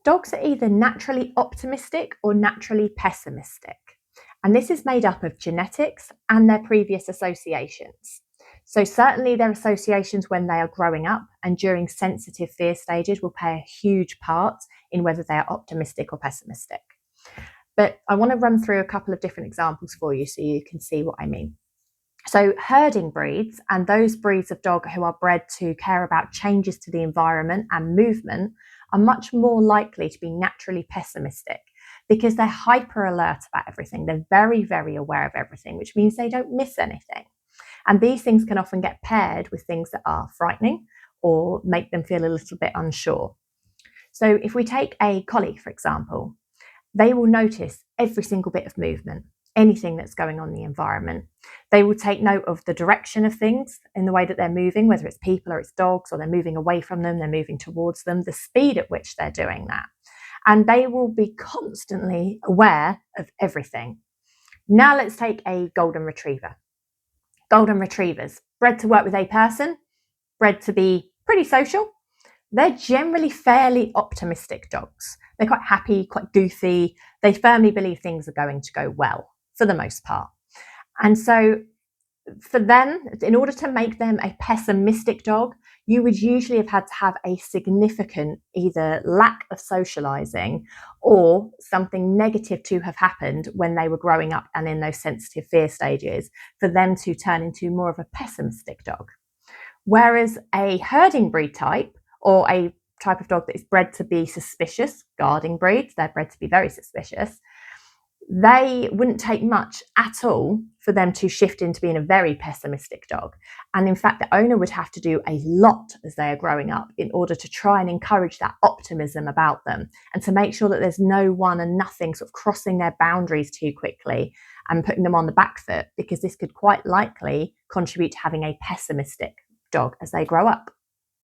Dogs are either naturally optimistic or naturally pessimistic. And this is made up of genetics and their previous associations. So, certainly, their associations when they are growing up and during sensitive fear stages will play a huge part in whether they are optimistic or pessimistic. But I want to run through a couple of different examples for you so you can see what I mean. So, herding breeds and those breeds of dog who are bred to care about changes to the environment and movement are much more likely to be naturally pessimistic because they're hyper alert about everything. They're very, very aware of everything, which means they don't miss anything. And these things can often get paired with things that are frightening or make them feel a little bit unsure. So, if we take a collie, for example, they will notice every single bit of movement, anything that's going on in the environment. They will take note of the direction of things in the way that they're moving, whether it's people or it's dogs, or they're moving away from them, they're moving towards them, the speed at which they're doing that. And they will be constantly aware of everything. Now let's take a golden retriever. Golden retrievers, bred to work with a person, bred to be pretty social. They're generally fairly optimistic dogs. They're quite happy, quite goofy. They firmly believe things are going to go well for the most part. And so for them, in order to make them a pessimistic dog, you would usually have had to have a significant either lack of socializing or something negative to have happened when they were growing up and in those sensitive fear stages for them to turn into more of a pessimistic dog. Whereas a herding breed type, or a type of dog that is bred to be suspicious, guarding breeds, they're bred to be very suspicious, they wouldn't take much at all for them to shift into being a very pessimistic dog. And in fact, the owner would have to do a lot as they are growing up in order to try and encourage that optimism about them and to make sure that there's no one and nothing sort of crossing their boundaries too quickly and putting them on the back foot, because this could quite likely contribute to having a pessimistic dog as they grow up.